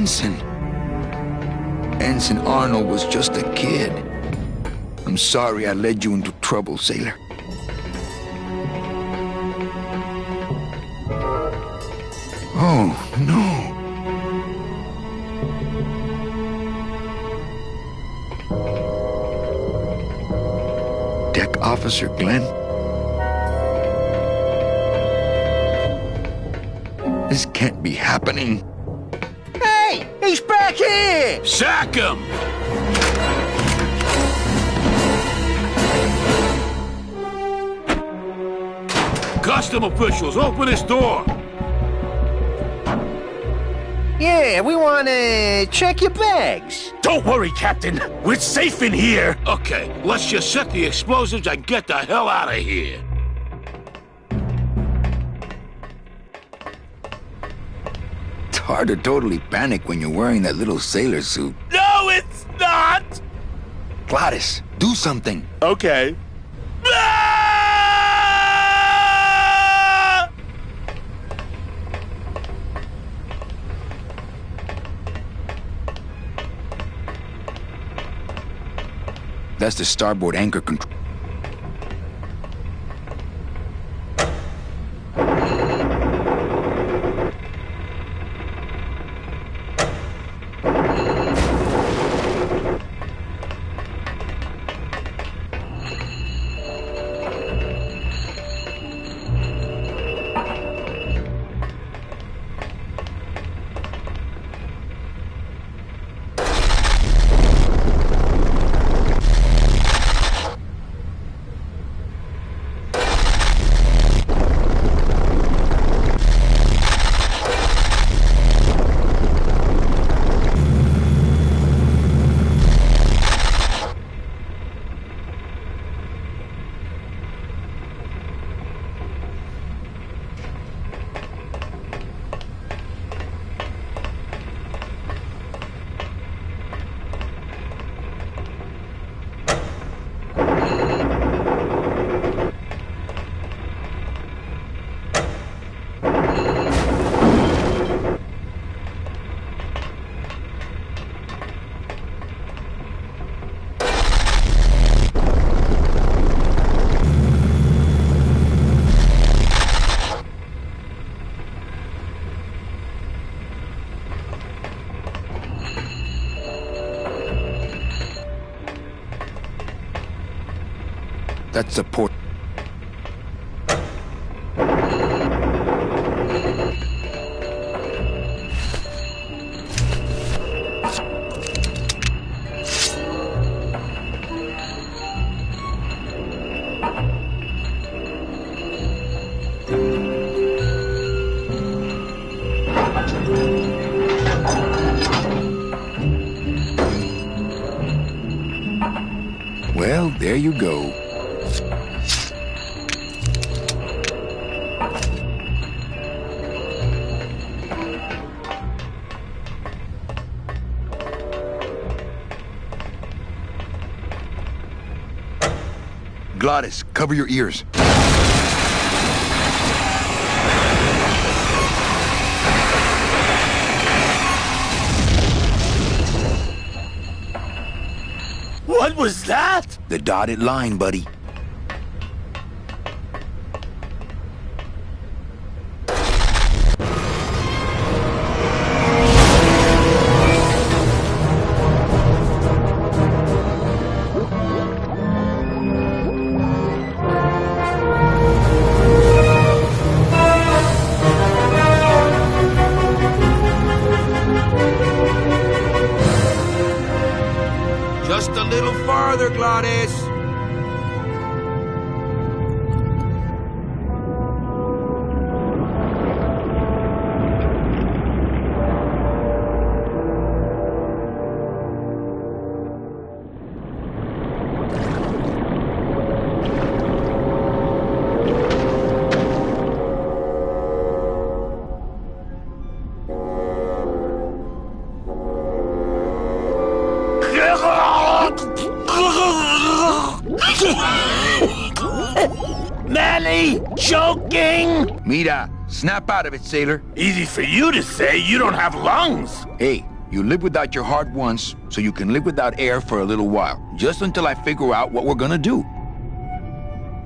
Ensign. Ensign Arnold was just a kid. I'm sorry I led you into trouble, sailor. Oh, no. Deck Officer Glenn? This can't be happening. Hey! He's back here! Sack him! Custom officials, open this door! Yeah, we want to check your bags. Don't worry, Captain. We're safe in here. Okay, let's just set the explosives and get the hell out of here. It's hard to totally panic when you're wearing that little sailor suit. No, it's not! Gladys, do something. Okay. That's the starboard anchor control. That's the port. Well, there you go. Gladys, cover your ears. What was that? The dotted line, buddy. Just a little farther, Gladys. Manny, joking? Mira, snap out of it, sailor. Easy for you to say. You don't have lungs. Hey, You live without your heart once, so you can live without air for a little while. Just until I figure out what we're gonna do.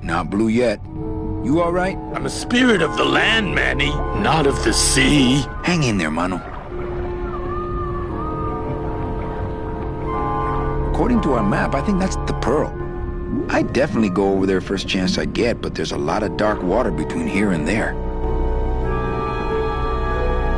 Not blue yet. You all right? I'm a spirit of the land, Manny, not of the sea. Hang in there, mano. According to our map, I think that's the Pearl. I'd definitely go over there first chance I get, but there's a lot of dark water between here and there.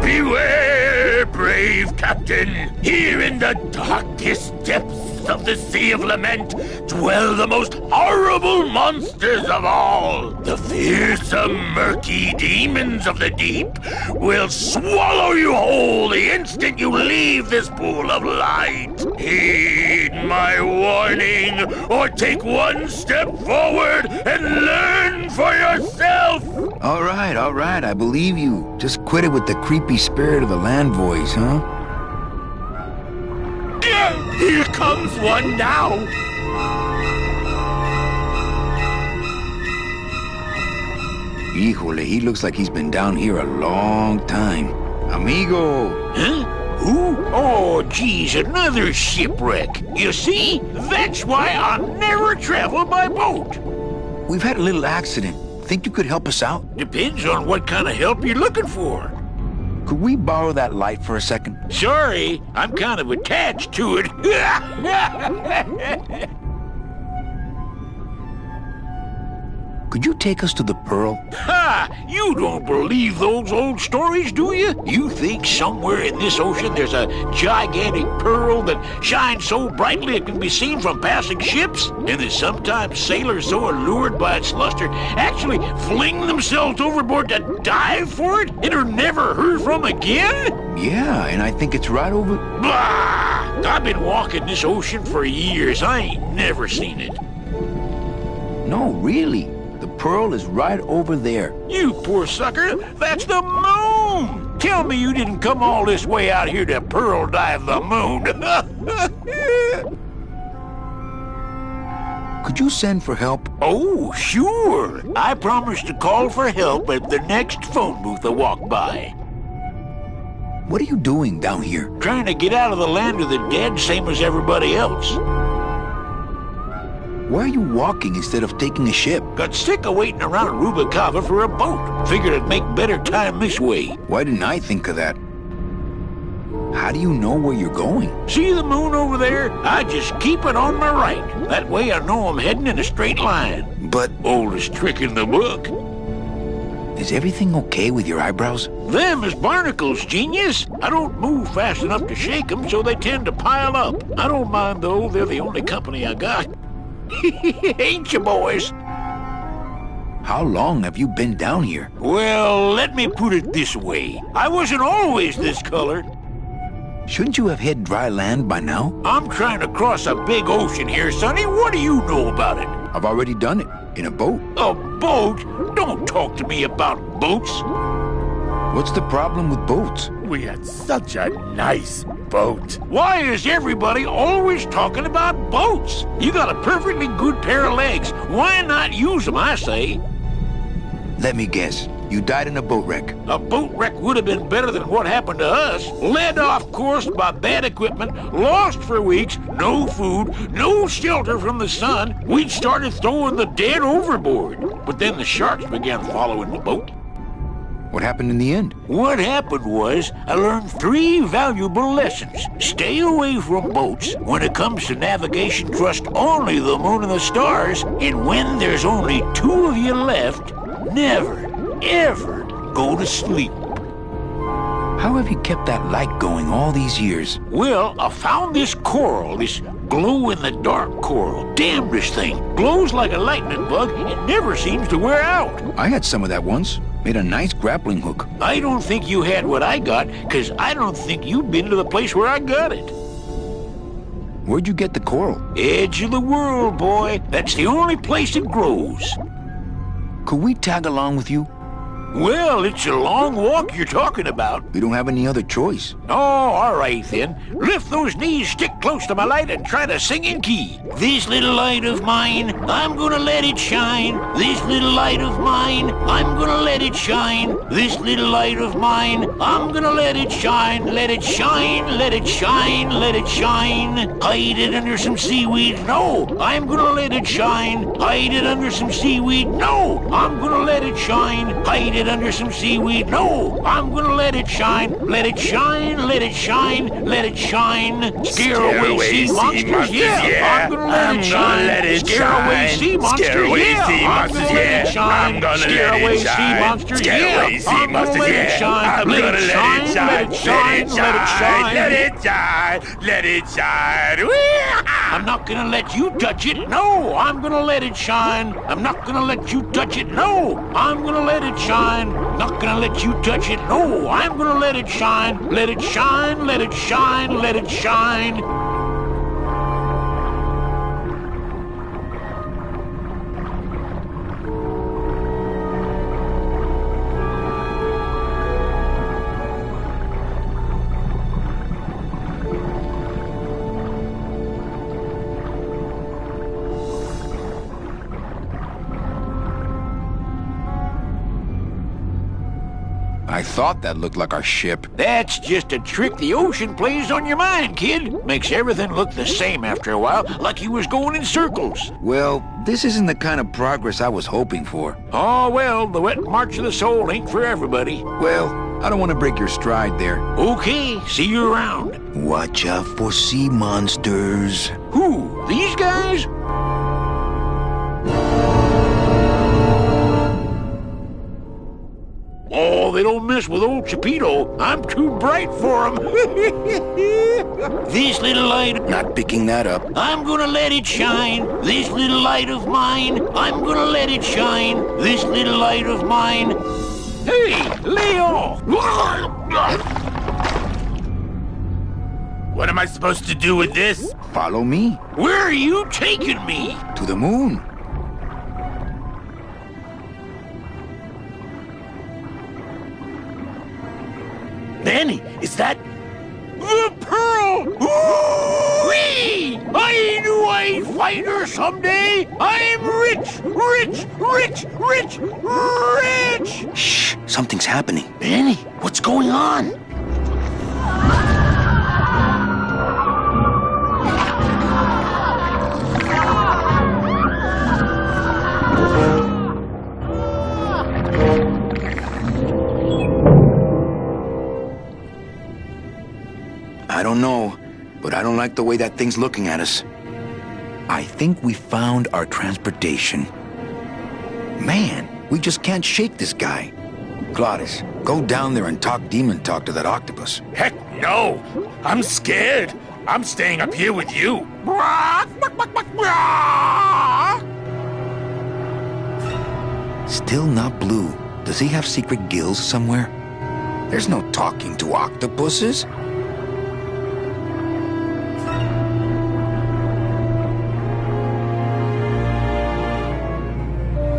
Beware, brave captain! Here in the darkest depths of the Sea of Lament dwell the most horrible monsters of all. The fearsome, murky demons of the deep will swallow you whole the instant you leave this pool of light. Heed my warning, or take one step forward and learn for yourself! All right, I believe you. Just quit it with the creepy spirit of the land voice, huh? Here comes one now! Híjole, he looks like he's been down here a long time. Amigo! Huh? Who? Oh, geez, another shipwreck. You see? That's why I'll never travel by boat. We've had a little accident. Think you could help us out? Depends on what kind of help you're looking for. Could we borrow that light for a second? Sorry, I'm kind of attached to it. Could you take us to the Pearl? Ha! You don't believe those old stories, do you? You think somewhere in this ocean there's a gigantic pearl that shines so brightly it can be seen from passing ships? And that sometimes sailors so allured by its luster actually fling themselves overboard to dive for it and are never heard from again? Yeah, and I think it's right over... Bah! I've been walking this ocean for years. I ain't never seen it. No, really. The Pearl is right over there. You poor sucker, that's the moon! Tell me you didn't come all this way out here to pearl dive the moon. Could you send for help? Oh, sure. I promise to call for help at the next phone booth I walk by. What are you doing down here? Trying to get out of the land of the dead, same as everybody else. Why are you walking instead of taking a ship? Got sick of waiting around Rubacava for a boat. Figured I'd make better time this way. Why didn't I think of that? How do you know where you're going? See the moon over there? I just keep it on my right. That way I know I'm heading in a straight line. But... Oldest trick in the book. Is everything okay with your eyebrows? Them is barnacles, genius. I don't move fast enough to shake them, so they tend to pile up. I don't mind, though. They're the only company I got. Ain't you, boys? How long have you been down here? Well, let me put it this way. I wasn't always this color. Shouldn't you have hit dry land by now? I'm trying to cross a big ocean here, Sonny. What do you know about it? I've already done it. In a boat. A boat? Don't talk to me about boats. What's the problem with boats? We had such a nice boat. Why is everybody always talking about boats? You got a perfectly good pair of legs. Why not use them, I say? Let me guess. You died in a boat wreck. A boat wreck would have been better than what happened to us. Led off course by bad equipment, lost for weeks, no food, no shelter from the sun. We'd started throwing the dead overboard. But then the sharks began following the boat. What happened in the end? What happened was, I learned 3 valuable lessons. Stay away from boats. When it comes to navigation, trust only the moon and the stars. And when there's only 2 of you left, never, ever go to sleep. How have you kept that light going all these years? Well, I found this coral, this glow-in-the-dark coral. Damn, this thing glows like a lightning bug and never seems to wear out. I had some of that once. Made a nice grappling hook. I don't think you had what I got, because I don't think you've been to the place where I got it. Where'd you get the coral? Edge of the world, boy. That's the only place it grows. Could we tag along with you? Well, it's a long walk you're talking about. We don't have any other choice. Oh, all right then. Lift those knees, stick close to my light, and try to sing in key. This little light of mine, I'm gonna let it shine. This little light of mine, I'm gonna let it shine. This little light of mine, I'm gonna let it shine. Let it shine, let it shine, let it shine. Hide it under some seaweed. No, I'm gonna let it shine. Hide it under some seaweed. No, I'm gonna let it shine. Hide it under some seaweed. No, I'm gonna let it shine. Let it shine, let it shine, let it shine. Scare away sea monsters. Yeah, I'm gonna let it shine. Scare away sea monsters. Yeah, I'm gonna let it shine. Scare away sea monsters. Yeah, I'm gonna let it shine. Let it shine, let it shine, let it shine. Let it shine, let it shine. I'm not gonna let you touch it. No, I'm gonna let it shine. I'm not gonna let you touch it. No, I'm gonna let it shine. Not gonna let you touch it. No, I'm gonna let it shine. Let it shine, let it shine, let it shine. I thought that looked like our ship. That's just a trick the ocean plays on your mind, kid. Makes everything look the same after a while, like you was going in circles. Well, this isn't the kind of progress I was hoping for. Oh, well, the wet march of the soul ain't for everybody. Well, I don't want to break your stride there. Okay, see you around. Watch out for sea monsters. Who? These guys? Oh, they don't mess with old Chapito. I'm too bright for them. This little light... Not picking that up. I'm gonna let it shine. This little light of mine, I'm gonna let it shine. This little light of mine. Hey, lay off! What am I supposed to do with this? Follow me. Where are you taking me? To the moon. Danny, is that... the pearl! Whee! I knew I'd find her someday! I'm rich, rich, rich, rich, rich! Shh, something's happening. Danny, what's going on? I don't know, but I don't like the way that thing's looking at us. I think we found our transportation. Man, we just can't shake this guy. Claudius, go down there and talk demon talk to that octopus. Heck no! I'm scared. I'm staying up here with you. Still not blue. Does he have secret gills somewhere? There's no talking to octopuses.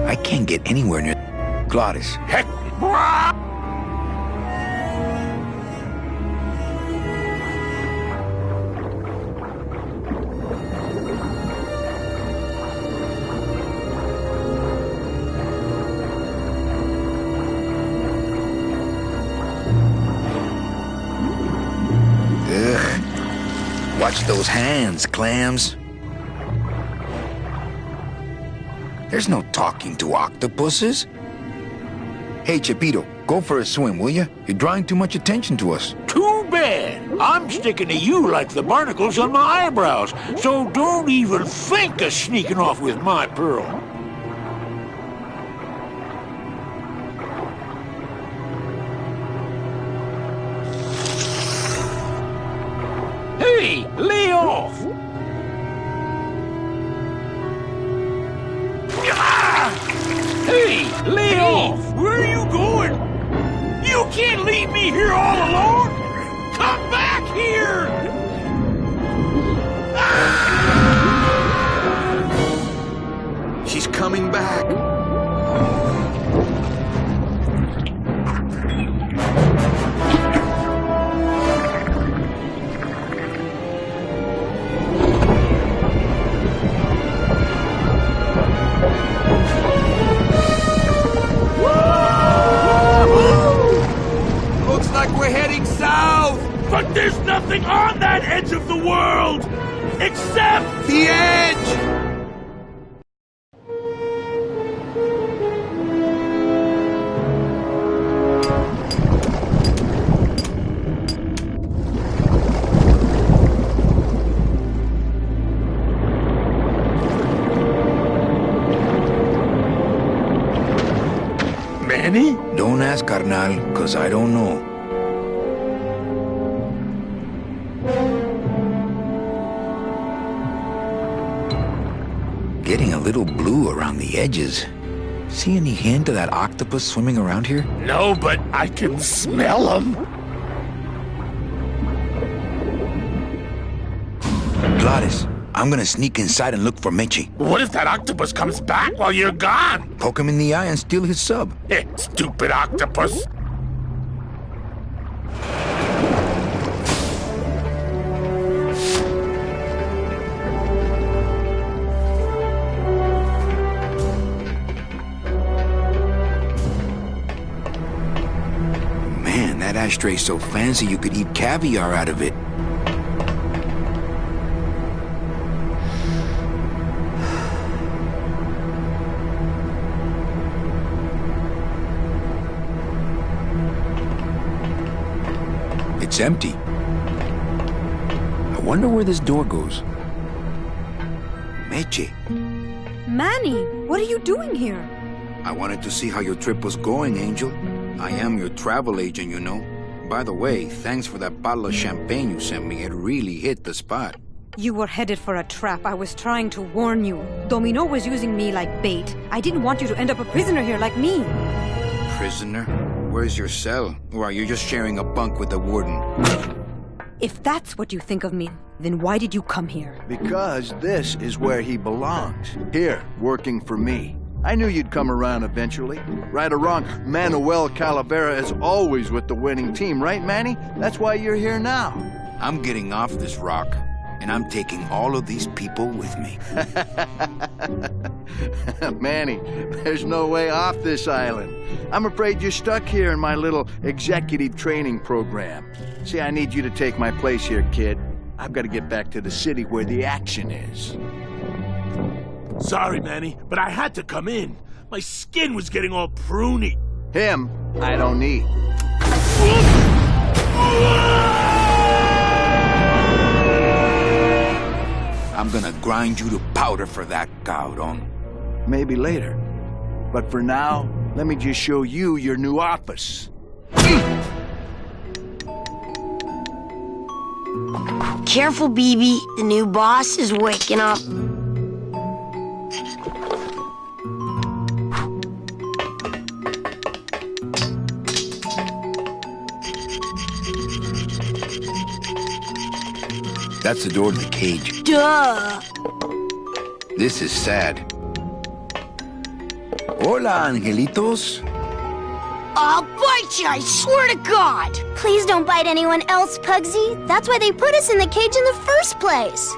I can't get anywhere near Claudius. Heck. Ugh. Watch those hands, clams. There's no talking to octopuses. Hey, Chapito, go for a swim, will you? You're drawing too much attention to us. Too bad. I'm sticking to you like the barnacles on my eyebrows, so don't even think of sneaking off with my pearl. Hey, lay off! Hey, lay off! Where are you going? You can't leave me here all alone! Come back here! She's coming back. heading south! But there's nothing on that edge of the world! Except... The edge! Manny? Don't ask, carnal, cause I don't know. Getting a little blue around the edges. See any hint of that octopus swimming around here? No, but I can smell him. Gladys, I'm gonna sneak inside and look for Meche. What if that octopus comes back while you're gone? Poke him in the eye and steal his sub. Stupid octopus. Man, that ashtray's so fancy you could eat caviar out of it. It's empty. I wonder where this door goes. Meche, Manny, what are you doing here? I wanted to see how your trip was going, Angel. I am your travel agent, you know. By the way, thanks for that bottle of champagne you sent me. It really hit the spot. You were headed for a trap. I was trying to warn you. Domino was using me like bait. I didn't want you to end up a prisoner here like me. Prisoner? Where's your cell? Or are you just sharing a bunk with the warden? If that's what you think of me, then why did you come here? Because this is where he belongs. Here, working for me. I knew you'd come around eventually. Right or wrong, Manuel Calavera is always with the winning team, right, Manny? That's why you're here now. I'm getting off this rock, and I'm taking all of these people with me. Manny, there's no way off this island. I'm afraid you're stuck here in my little executive training program. See, I need you to take my place here, kid. I've got to get back to the city where the action is. Sorry, Manny, but I had to come in. My skin was getting all pruny. Him, I don't need. I'm gonna grind you to powder for that, cabrón. Maybe later. But for now, let me just show you your new office. Careful, BB. The new boss is waking up. That's the door to the cage. Duh. This is sad. Hola, angelitos. I'll bite you, I swear to God. Please don't bite anyone else, Pugsy. That's why they put us in the cage in the first place.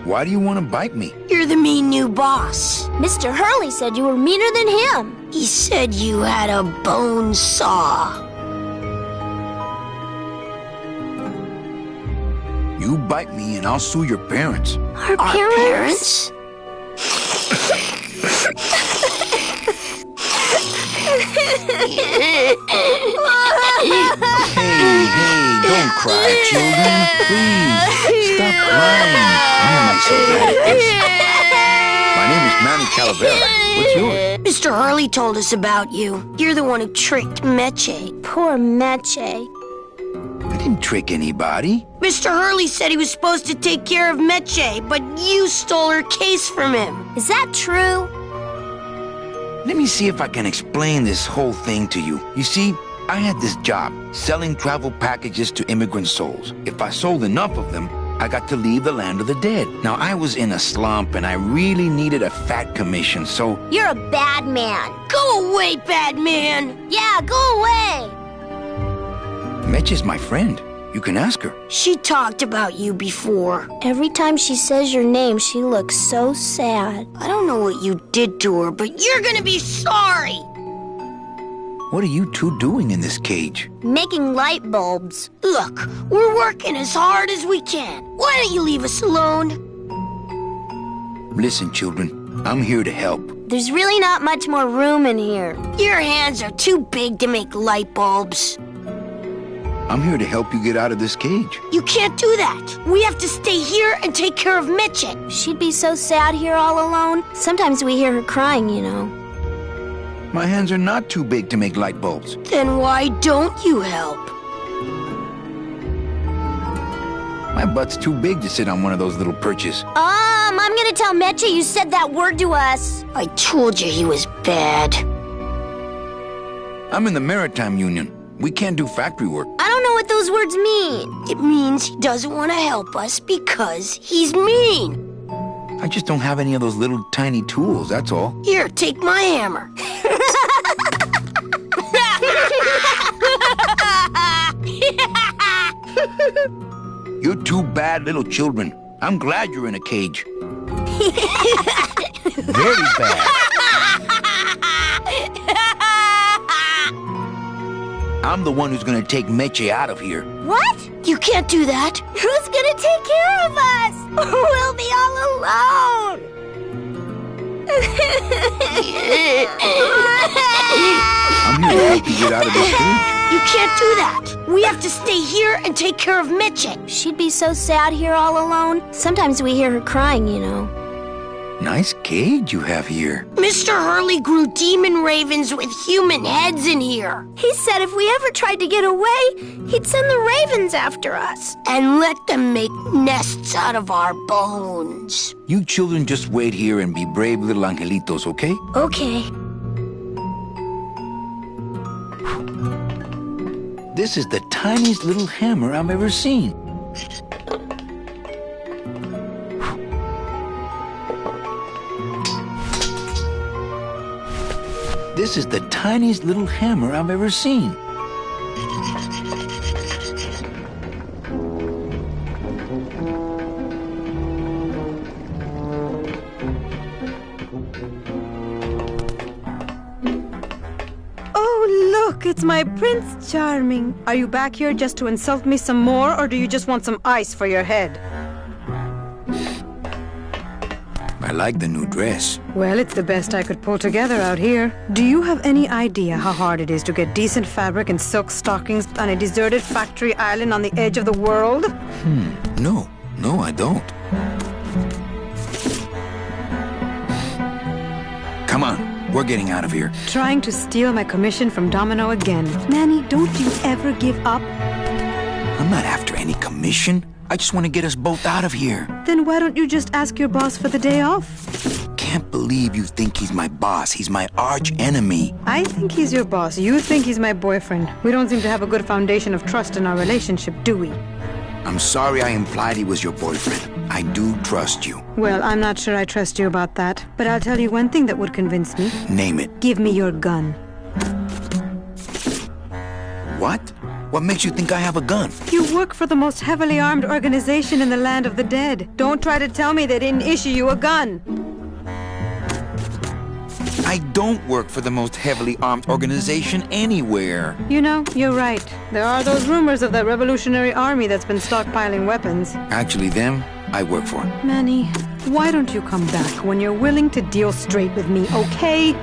Why do you want to bite me? You're the mean new boss. Mr. Hurley said you were meaner than him. He said you had a bone saw. You bite me and I'll sue your parents. Our parents? Hey, don't cry, children. Please, stop crying. Why am I so bad at this? My name is Manny Calavera. What's yours? Mr. Hurley told us about you. You're the one who tricked Meche. Poor Meche. I didn't trick anybody. Mr. Hurley said he was supposed to take care of Meche, but you stole her case from him. Is that true? Let me see if I can explain this whole thing to you. You see, I had this job, selling travel packages to immigrant souls. If I sold enough of them, I got to leave the land of the dead. Now, I was in a slump, and I really needed a fat commission, so... You're a bad man. Go away, bad man. Yeah, go away. Meche's my friend. You can ask her. She talked about you before. Every time she says your name, she looks so sad. I don't know what you did to her, but you're gonna be sorry. What are you two doing in this cage? Making light bulbs. Look, we're working as hard as we can. Why don't you leave us alone? Listen, children, I'm here to help. There's really not much more room in here. Your hands are too big to make light bulbs. I'm here to help you get out of this cage. You can't do that. We have to stay here and take care of Mitchie. She'd be so sad here all alone. Sometimes we hear her crying, you know. My hands are not too big to make light bulbs. Then why don't you help? My butt's too big to sit on one of those little perches. I'm gonna tell Meche you said that word to us. I told you he was bad. I'm in the Maritime Union. We can't do factory work. I don't know what those words mean. It means he doesn't want to help us because he's mean. I just don't have any of those little tiny tools, that's all. Here, take my hammer. You're two bad little children. I'm glad you're in a cage. Very bad. I'm the one who's gonna take Meche out of here. What? You can't do that. Who's gonna take care of us? We'll be all alone. I'm here to help you get out of this cage. You can't do that. We have to stay here and take care of Mitchie. She'd be so sad here all alone. Sometimes we hear her crying, you know. Nice cage you have here. Mr. Hurley grew demon ravens with human heads in here. He said if we ever tried to get away, he'd send the ravens after us. And let them make nests out of our bones. You children just wait here and be brave little angelitos, okay? Okay. This is the tiniest little hammer I've ever seen. This is the tiniest little hammer I've ever seen. Look, it's my Prince Charming. Are you back here just to insult me some more, or do you just want some ice for your head? I like the new dress. Well, it's the best I could pull together out here. Do you have any idea how hard it is to get decent fabric and silk stockings on a deserted factory island on the edge of the world? No, I don't. Come on, we're getting out of here. Trying to steal my commission from Domino again. Nanny, don't you ever give up? I'm not after any commission. I just want to get us both out of here. Then why don't you just ask your boss for the day off? Can't believe you think he's my boss. He's my arch enemy. I think he's your boss. You think he's my boyfriend. We don't seem to have a good foundation of trust in our relationship, do we? I'm sorry I implied he was your boyfriend. I do trust you. Well, I'm not sure I trust you about that. But I'll tell you one thing that would convince me. Name it. Give me your gun. What? What makes you think I have a gun? You work for the most heavily armed organization in the land of the dead. Don't try to tell me they didn't issue you a gun. I don't work for the most heavily armed organization anywhere. You know, you're right. There are those rumors of that Revolutionary Army that's been stockpiling weapons. Actually, them, I work for. Manny, why don't you come back when you're willing to deal straight with me, okay?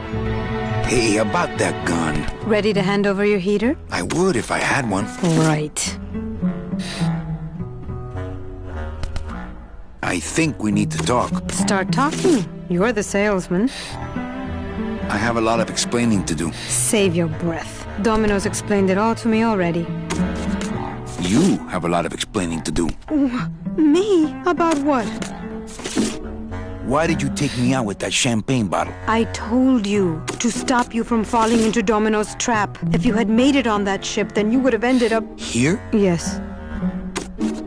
Hey, about that gun. Ready to hand over your heater? I would if I had one. Right. I think we need to talk. Start talking. You're the salesman. I have a lot of explaining to do. Save your breath. Domino's explained it all to me already. You have a lot of explaining to do. Me? About what? Why did you take me out with that champagne bottle? I told you to stop you from falling into Domino's trap. If you had made it on that ship, then you would have ended up... Here? Yes.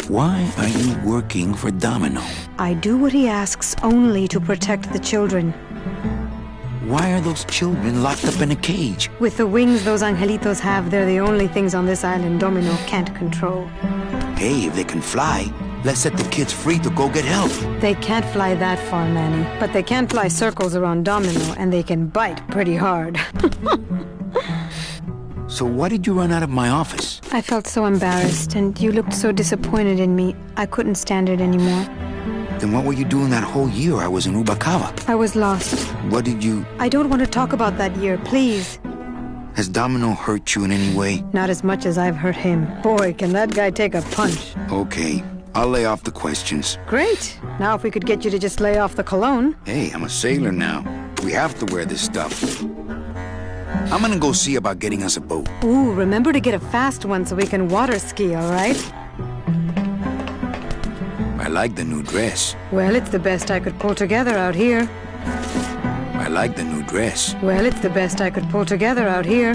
Why are you working for Domino? I do what he asks only to protect the children. Why are those children locked up in a cage? With the wings those angelitos have, they're the only things on this island Domino can't control. Hey, if they can fly, let's set the kids free to go get help. They can't fly that far, Manny. But they can fly circles around Domino, and they can bite pretty hard. So why did you run out of my office? I felt so embarrassed, and you looked so disappointed in me. I couldn't stand it anymore. Then what were you doing that whole year I was in Ubakawa? I was lost. What did you... I don't want to talk about that year, please. Has Domino hurt you in any way? Not as much as I've hurt him. Boy, can that guy take a punch. Okay, I'll lay off the questions. Great. Now if we could get you to just lay off the cologne. Hey, I'm a sailor now. We have to wear this stuff. I'm gonna go see about getting us a boat. Ooh, remember to get a fast one so we can water ski, all right? I like the new dress. Well, it's the best I could pull together out here. I like the new dress. Well, it's the best I could pull together out here.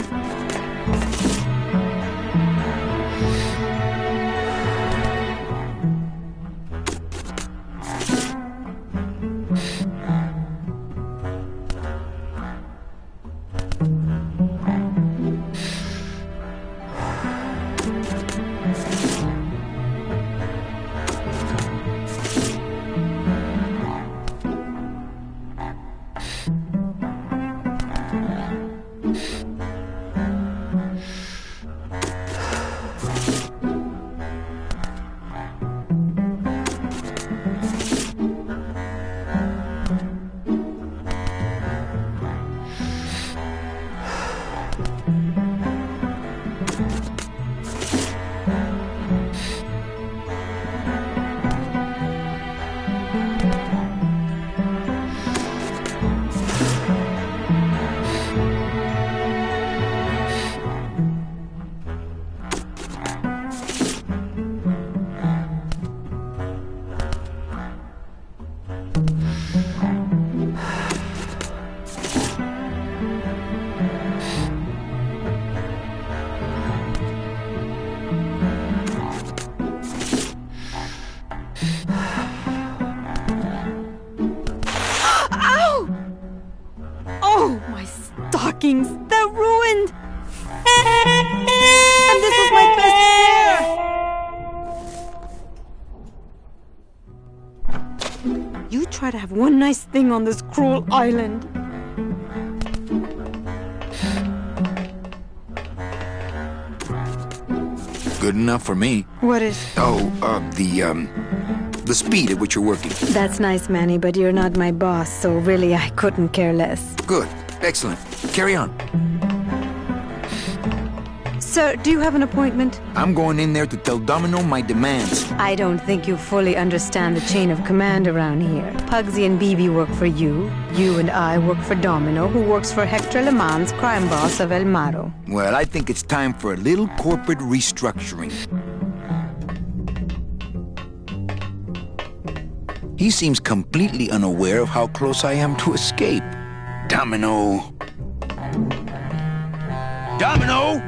They're ruined! And this was my best pair! You try to have one nice thing on this cruel island. Good enough for me. What is? The speed at which you're working. That's nice, Manny, but you're not my boss, so really I couldn't care less. Good. Excellent. Carry on. Sir, do you have an appointment? I'm going in there to tell Domino my demands. I don't think you fully understand the chain of command around here. Pugsy and BB work for you. You and I work for Domino, who works for Hector Le Mans, crime boss of El Maro. Well, I think it's time for a little corporate restructuring. He seems completely unaware of how close I am to escape. Domino! Domino!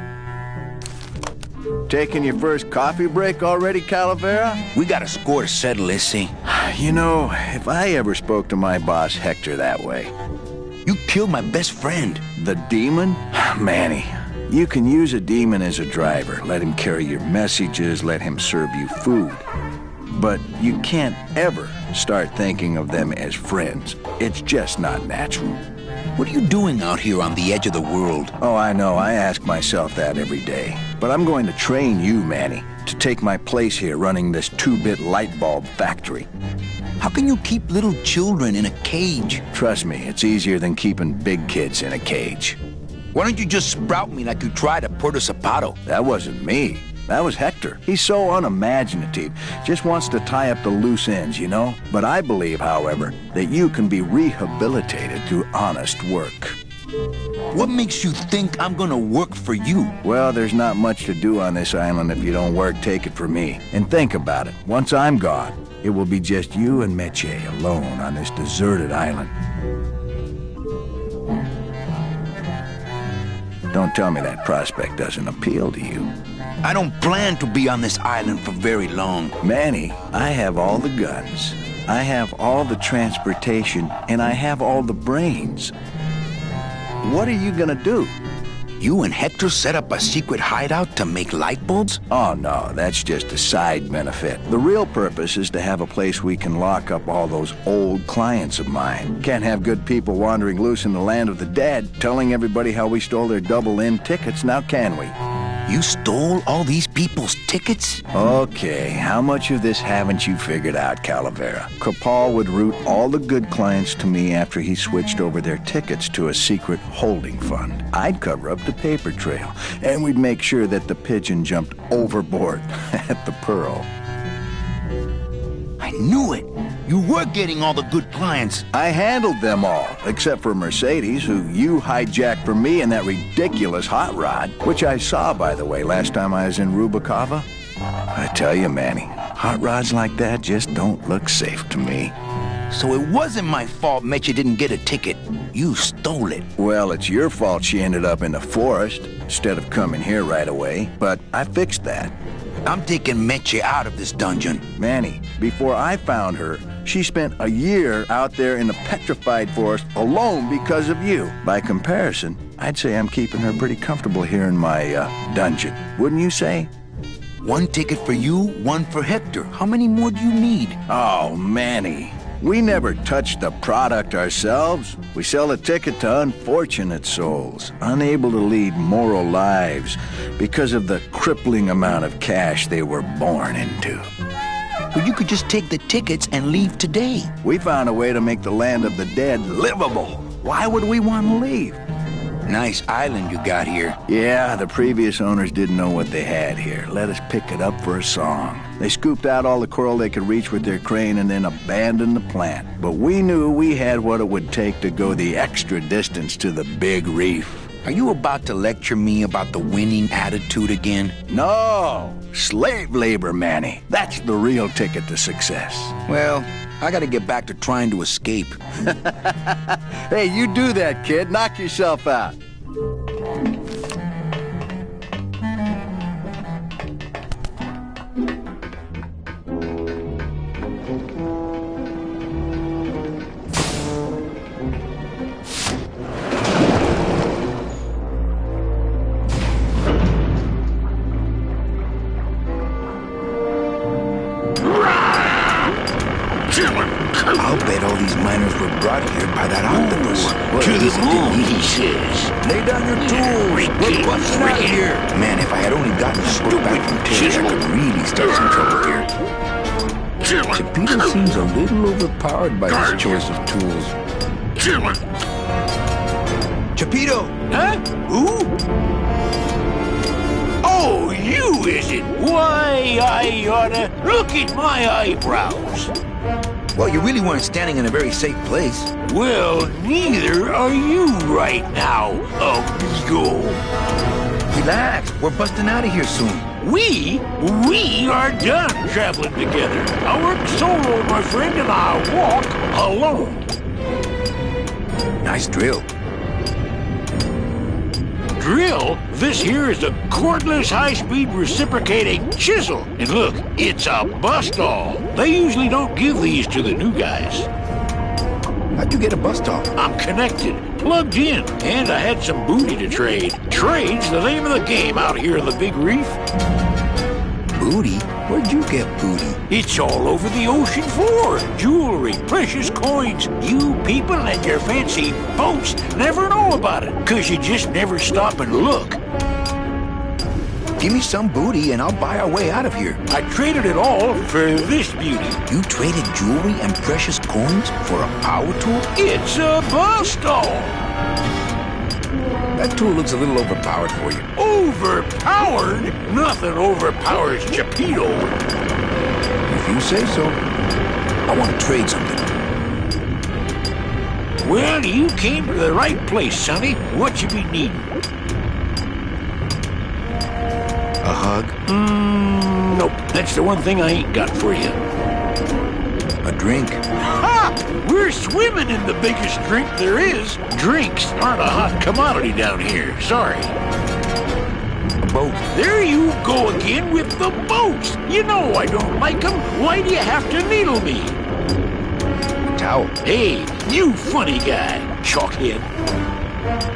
Taking your first coffee break already, Calavera? We got a score to settle, Issy. You know, if I ever spoke to my boss Hector that way... You killed my best friend. The demon? Manny, you can use a demon as a driver. Let him carry your messages, let him serve you food. But you can't ever start thinking of them as friends. It's just not natural. What are you doing out here on the edge of the world? Oh, I know. I ask myself that every day. But I'm going to train you, Manny, to take my place here running this 2-bit light bulb factory. How can you keep little children in a cage? Trust me, it's easier than keeping big kids in a cage. Why don't you just sprout me like you tried at Puerto Zapato? That wasn't me. That was Hector. He's so unimaginative. Just wants to tie up the loose ends, you know? But I believe, however, that you can be rehabilitated through honest work. What makes you think I'm gonna work for you? Well, there's not much to do on this island if you don't work, take it from me. And think about it. Once I'm gone, it will be just you and Meche alone on this deserted island. Don't tell me that prospect doesn't appeal to you. I don't plan to be on this island for very long. Manny, I have all the guns. I have all the transportation, and I have all the brains. What are you gonna do? You and Hector set up a secret hideout to make light bulbs? Oh, no, that's just a side benefit. The real purpose is to have a place we can lock up all those old clients of mine. Can't have good people wandering loose in the land of the dead, telling everybody how we stole their double-in tickets, now can we? You stole all these people's tickets? Okay, how much of this haven't you figured out, Calavera? Capal would route all the good clients to me after he switched over their tickets to a secret holding fund. I'd cover up the paper trail, and we'd make sure that the pigeon jumped overboard at the Pearl. I knew it! You were getting all the good clients. I handled them all, except for Mercedes, who you hijacked from me in that ridiculous hot rod, which I saw, by the way, last time I was in Rubacava. I tell you, Manny, hot rods like that just don't look safe to me. So it wasn't my fault Meche didn't get a ticket. You stole it. Well, it's your fault she ended up in the forest instead of coming here right away, but I fixed that. I'm taking Meche out of this dungeon. Manny, before I found her, she spent a year out there in the petrified forest alone because of you. By comparison, I'd say I'm keeping her pretty comfortable here in my dungeon. Wouldn't you say? One ticket for you, one for Hector. How many more do you need? Oh, Manny. We never touch the product ourselves. We sell a ticket to unfortunate souls, unable to lead moral lives because of the crippling amount of cash they were born into. Well, you could just take the tickets and leave today. We found a way to make the land of the dead livable. Why would we want to leave? Nice island you got here. Yeah, the previous owners didn't know what they had here. Let us pick it up for a song. They scooped out all the coral they could reach with their crane and then abandoned the plant. But we knew we had what it would take to go the extra distance to the big reef. Are you about to lecture me about the winning attitude again? No! Slave labor, Manny. That's the real ticket to success. Well, I gotta get back to trying to escape. Hey, you do that, kid. Knock yourself out. I'll bet all these miners were brought here by that octopus. To the moon, he says. Lay down your tools. We're busting out of here. Man, if I had only gotten a book back from Terry, I could really start some trouble here. Chapito seems a little overpowered by this choice of tools. Chapito! Huh? Who? Oh, you, is it? Why, I oughta look at my eyebrows. Well, you really weren't standing in a very safe place. Well, neither are you right now, amigo. Relax, we're busting out of here soon. We are done traveling together. I work solo, my friend, and I walk alone. Nice drill. Drill? This here is a cordless, high-speed reciprocating chisel. And look, it's a bust-all. They usually don't give these to the new guys. How'd you get a bust-off? I'm connected, plugged in, and I had some booty to trade. Trade's the name of the game out here in the big reef. Booty? Where'd you get booty? It's all over the ocean floor. Jewelry, precious coins. You people and your fancy boats never know about it, 'cause you just never stop and look. Give me some booty and I'll buy our way out of here. I traded it all for this beauty. You traded jewelry and precious coins for a power tool? It's a bust-all. That tool looks a little overpowered for you. Overpowered? Nothing overpowers Chapito. If you say so. I want to trade something. Well, you came to the right place, Sonny. What you be needing? A hug? Nope. That's the one thing I ain't got for you. A drink? Ha! We're swimming in the biggest drink there is. Drinks aren't a hot commodity down here. Sorry. A boat? There you go again with the boats. You know I don't like them. Why do you have to needle me? A towel? Hey, you funny guy, chalkhead.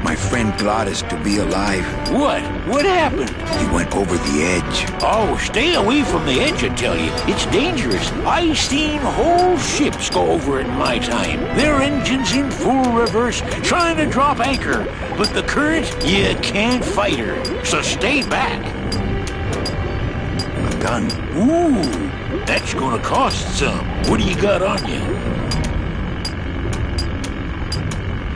my friend Gladys to be alive. What? What happened? He went over the edge. Oh, stay away from the edge, I tell you. It's dangerous. I've seen whole ships go over it in my time. Their engines in full reverse, trying to drop anchor. But the current, you can't fight her. So stay back. A gun. Ooh, that's gonna cost some. What do you got on you?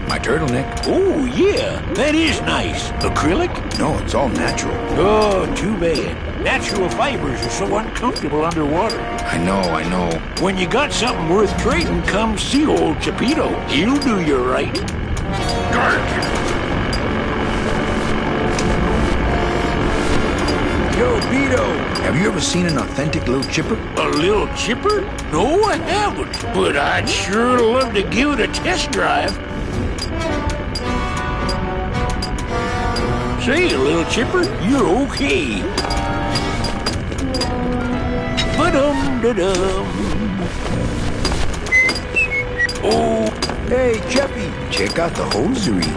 My turtleneck. Oh, yeah, that is nice. Acrylic? No, it's all natural. Oh, too bad. Natural fibers are so uncomfortable underwater. I know. When you got something worth trading, come see old Chapito. He'll do you right. Yo, Beto, have you ever seen an authentic little chipper? A little chipper? No, I haven't. But I'd sure love to give it a test drive. Say, little chipper, you're okay. Ba-dum-da-dum. Oh, Hey, Cheppy, check out the hosiery.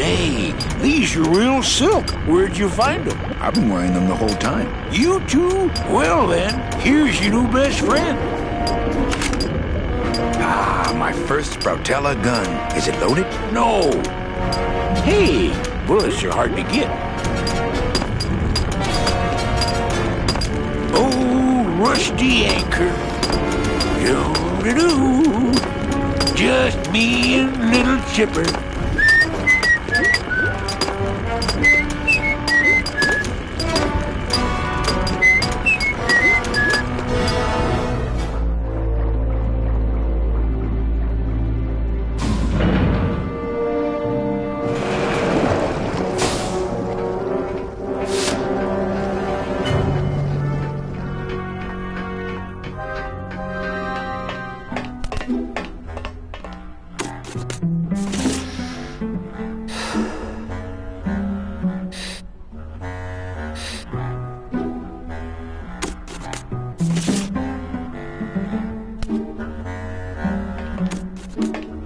say, these are real silk. Where'd you find them? I've been wearing them the whole time. You too? Well then, here's your new best friend. Ah, my first Sprautella gun. Is it loaded? No. Hey, bullets are hard to get. Oh, rusty anchor. Do-do-do. Just me and little Chipper.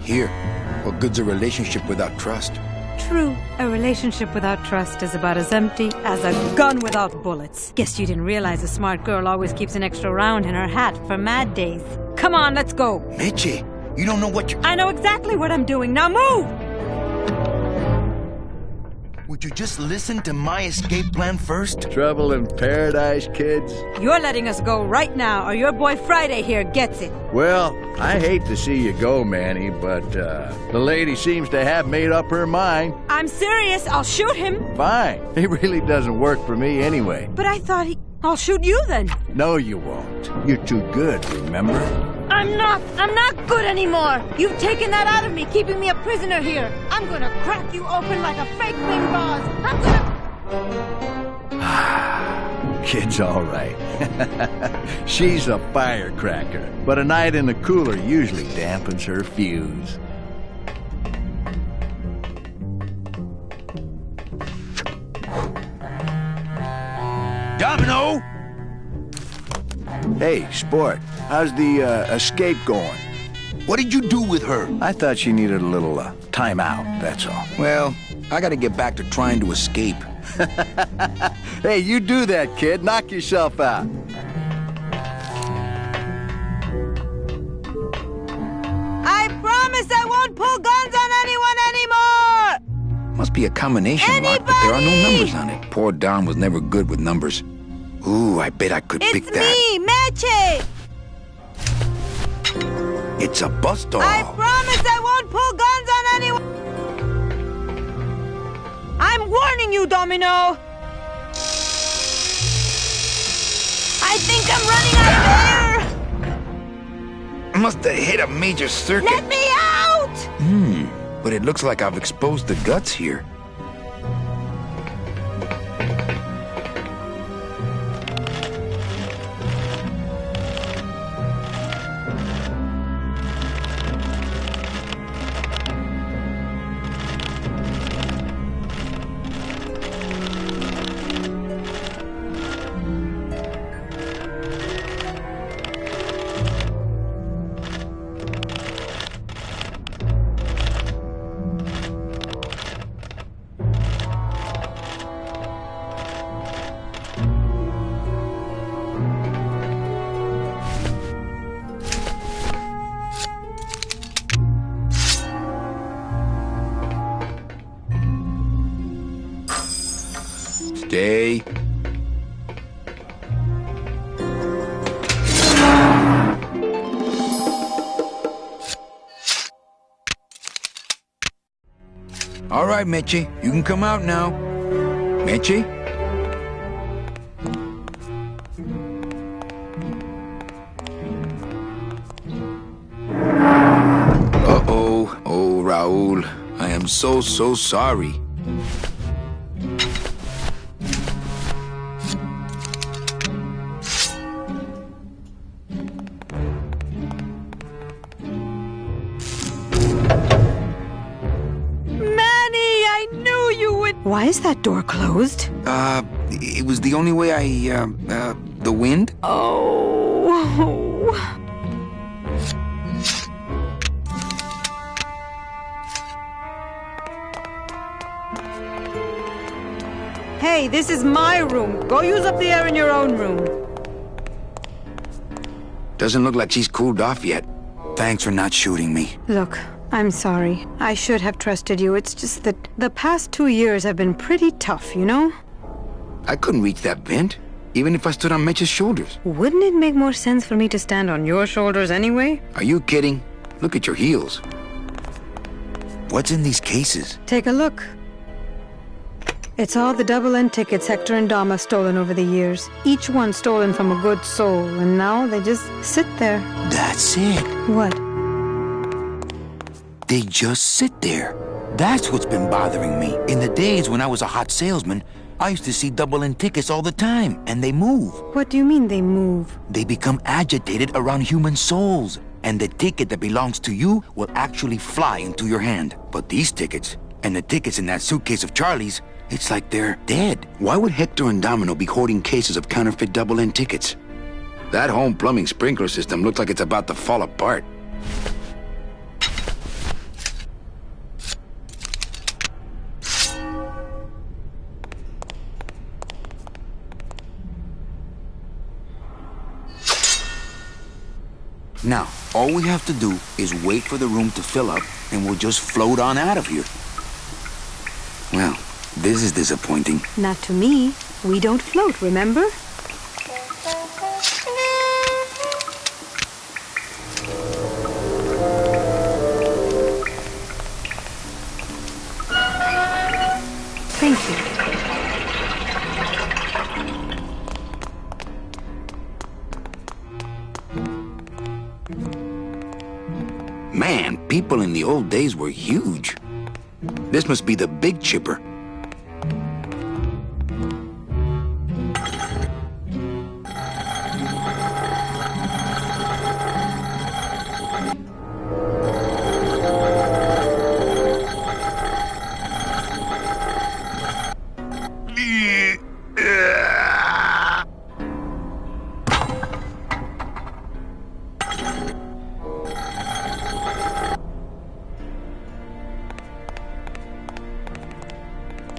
Here, what good's a relationship without trust? True, a relationship without trust is about as empty as a gun without bullets. Guess you didn't realize a smart girl always keeps an extra round in her hat for mad days. Come on, let's go. Meche, you don't know what you're... I know exactly what I'm doing. Now move! Would you just listen to my escape plan first? Trouble in paradise, kids? You're letting us go right now, or your boy Friday here gets it. Well, I hate to see you go, Manny, but the lady seems to have made up her mind. I'm serious. I'll shoot him. Fine. It really doesn't work for me anyway. But I thought I'll shoot you then. No, you won't. You're too good, remember? I'm not good anymore. You've taken that out of me, keeping me a prisoner here. I'm gonna crack you open like a fake wing gauze. I'm gonna... Kid's all right. She's a firecracker, but a night in the cooler usually dampens her fuse. Domino! Hey, Sport, how's the escape going? What did you do with her? I thought she needed a little time out, that's all. Well, I gotta get back to trying to escape. Hey, you do that, kid. Knock yourself out. I promise I won't pull guns on anyone anymore! Must be a combination lock, but there are no numbers on it. Poor Don was never good with numbers. Ooh, I bet I could pick that. It's me, Meche! It's a bus door. I promise I won't pull guns on anyone! I'm warning you, Domino! I think I'm running out of air! Must have hit a major circuit. Let me out! But it looks like I've exposed the guts here. Stay. All right, Mitchie, you can come out now. Mitchie? Uh-oh. Oh, Raul. I am so sorry. Why is that door closed? It was the only way the wind? Oh. Hey, this is my room. Go use up the air in your own room. Doesn't look like she's cooled off yet. Thanks for not shooting me. Look, I'm sorry. I should have trusted you. It's just that the past 2 years have been pretty tough, you know? I couldn't reach that vent, even if I stood on Mitch's shoulders. Wouldn't it make more sense for me to stand on your shoulders anyway? Are you kidding? Look at your heels. What's in these cases? Take a look. It's all the double-end tickets Hector and Dom have stolen over the years. Each one stolen from a good soul, and now they just sit there. That's it. What? They just sit there. That's what's been bothering me. In the days when I was a hot salesman, I used to see double-end tickets all the time, and they move. What do you mean they move? They become agitated around human souls, and the ticket that belongs to you will actually fly into your hand. But these tickets, and the tickets in that suitcase of Charlie's, it's like they're dead. Why would Hector and Domino be hoarding cases of counterfeit double-end tickets? That home plumbing sprinkler system looks like it's about to fall apart. Now, all we have to do is wait for the room to fill up, and we'll just float on out of here. Well, this is disappointing. Not to me. We don't float, remember? Thank you. Man, people in the old days were huge. This must be the big chipper.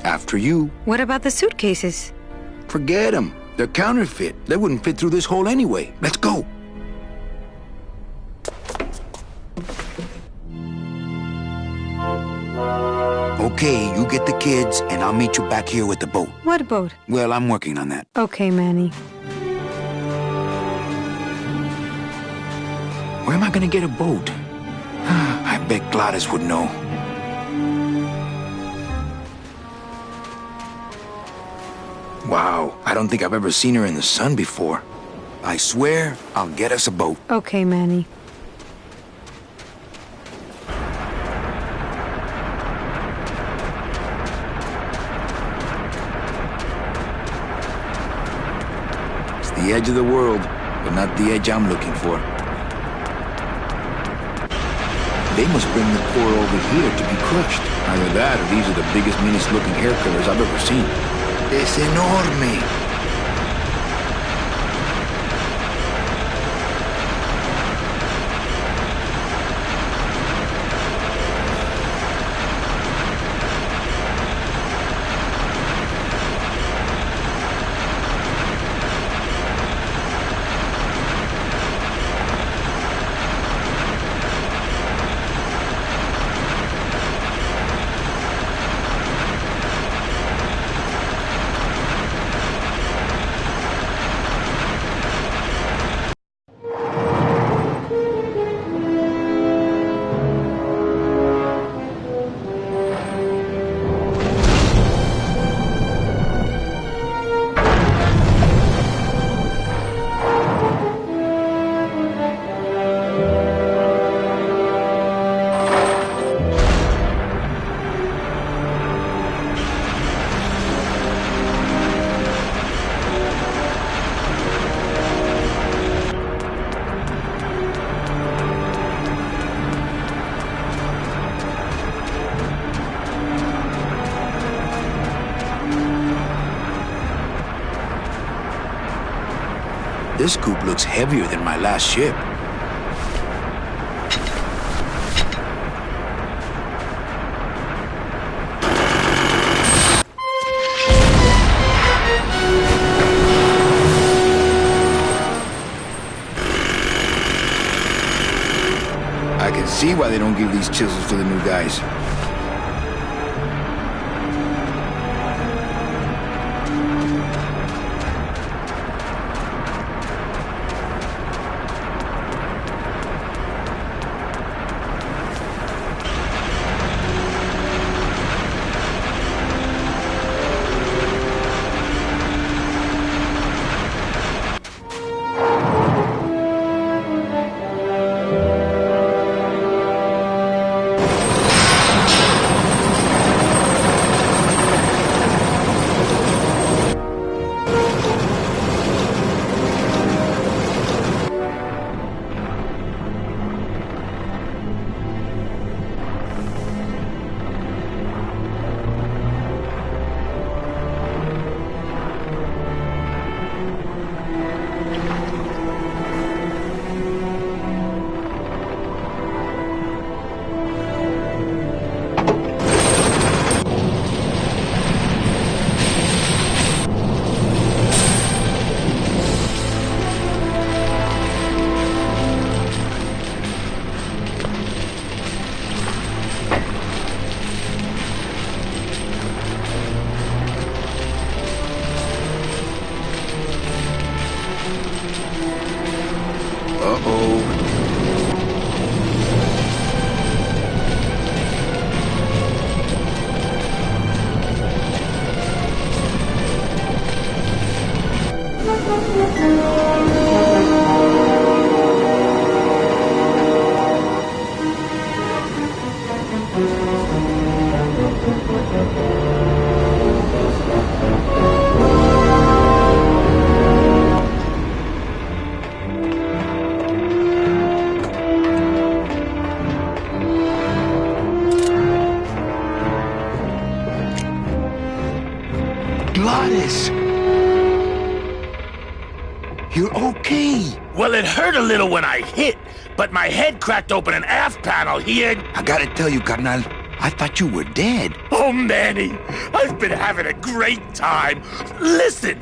After you. What about the suitcases? Forget them. They're counterfeit. They wouldn't fit through this hole anyway. Let's go. Okay, you get the kids, and I'll meet you back here with the boat. What boat? Well, I'm working on that. Okay, Manny. Where am I gonna get a boat? I bet Gladys would know. Wow, I don't think I've ever seen her in the sun before. I swear, I'll get us a boat. Okay, Manny. It's the edge of the world, but not the edge I'm looking for. They must bring the core over here to be crushed. Either that or these are the biggest, meanest looking hair killers I've ever seen. Es enorme. This scoop looks heavier than my last ship. I can see why they don't give these chisels to the new guys. You're okay. Well, it hurt a little when I hit, but my head cracked open an aft panel here. I gotta tell you, carnal, I thought you were dead. Oh, Manny, I've been having a great time. Listen.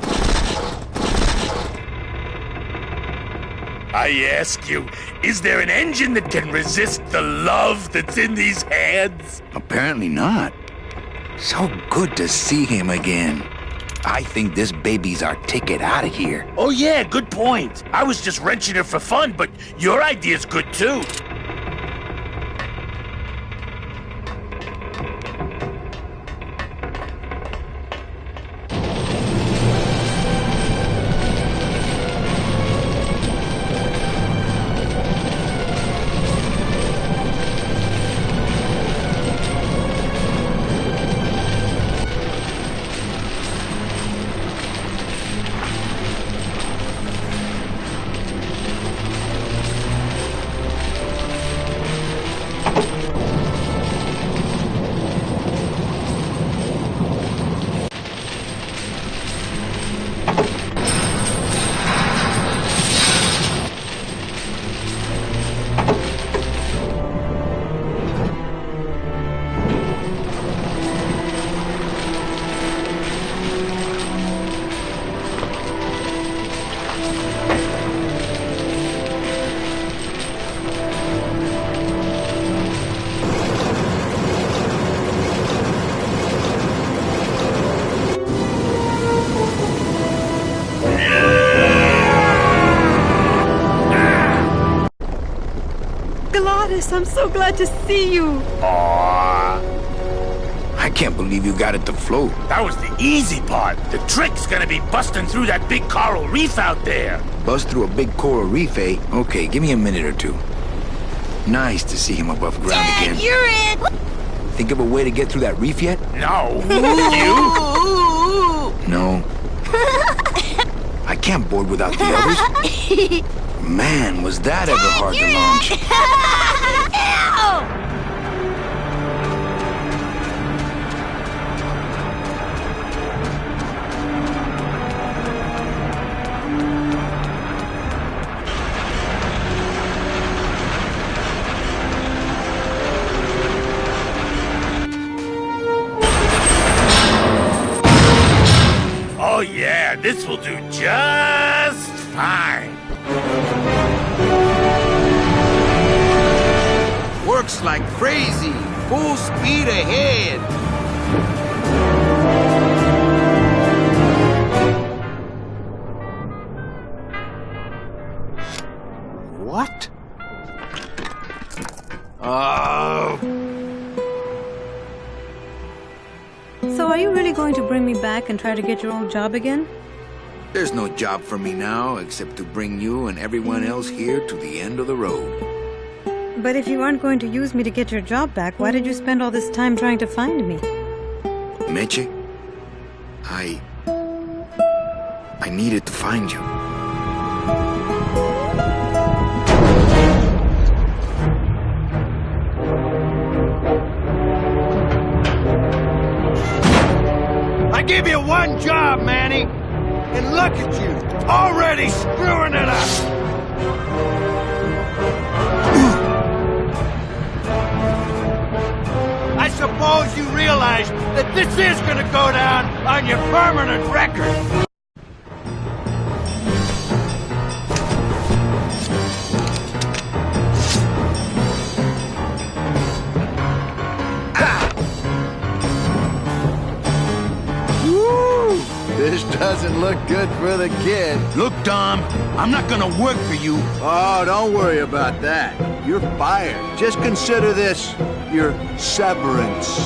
I ask you, is there an engine that can resist the love that's in these hands? Apparently not. So good to see him again. I think this baby's our ticket out of here. Oh yeah, good point. I was just wrenching her for fun, but your idea's good too. I'm so glad to see you. Aww. I can't believe you got it to float. That was the easy part. The trick's gonna be busting through that big coral reef out there. Bust through a big coral reef, eh? Okay, give me a minute or two. Nice to see him above ground Dad, again. you're in. Think of a way to get through that reef yet? No. You? No. I can't board without the others. Man, was that ever hard to launch. Oh yeah, this will do just fine. Works like crazy. Full speed ahead. What? Oh. So are you really going to bring me back and try to get your old job again? There's no job for me now except to bring you and everyone else here to the end of the road. But if you aren't going to use me to get your job back, why did you spend all this time trying to find me? Meche, I needed to find you. I give you one job, Manny. And look at you, already screwing it up. I suppose you realize that this is gonna go down on your permanent record. This doesn't look good for the kid. Look, Dom, I'm not gonna work for you. Oh, don't worry about that. You're fired. Just consider this your severance.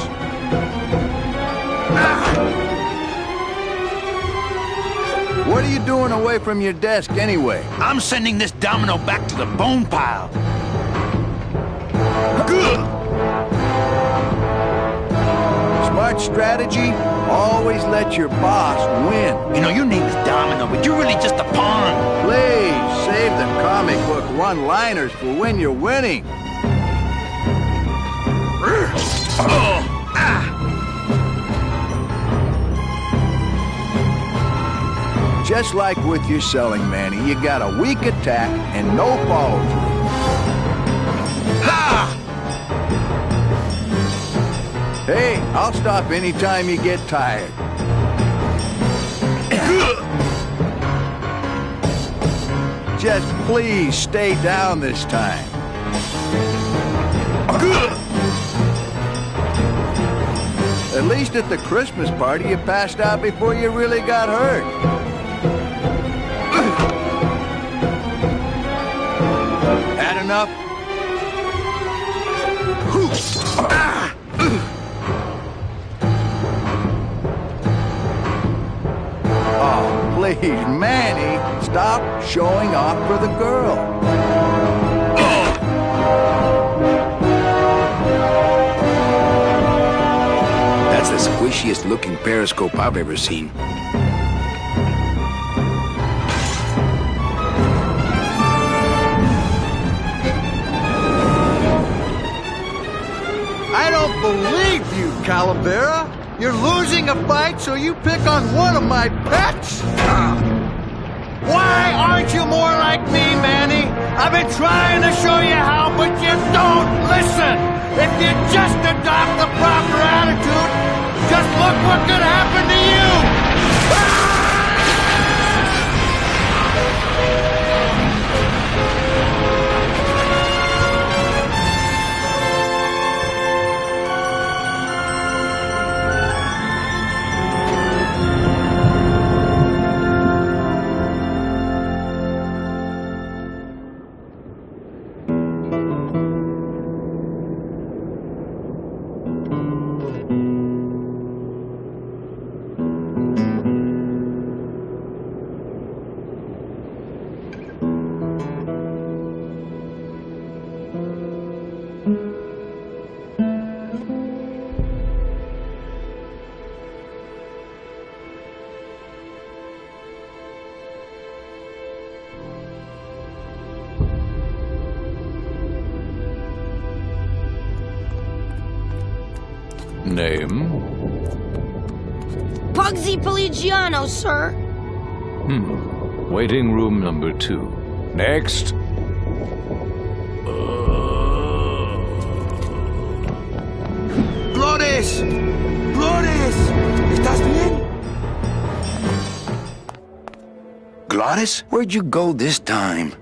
What are you doing away from your desk anyway? I'm sending this domino back to the bone pile. Good. Smart strategy, always let your boss win. You know, your name is Domino, but you're really just a pawn. Please, save the comic book one-liners for when you're winning. Just like with your selling, Manny, you got a weak attack and no follow-through. Hey, I'll stop anytime you get tired. Just please stay down this time. At least at the Christmas party, you passed out before you really got hurt. Had enough? Oh, please, Manny, stop showing off for the girl. That's the squishiest looking periscope I've ever seen. I don't believe you, Calavera. You're losing a fight, so you pick on one of my pets? Why aren't you more like me, Manny? I've been trying to show you how, but you don't listen. If you just adopt the proper attitude, just look what could happen to you. Name? Pugsy Pelagiano, sir. Waiting room number 2. Next. ¡Flores! ¡Flores! ¿Estás bien? Glottis, where'd you go this time?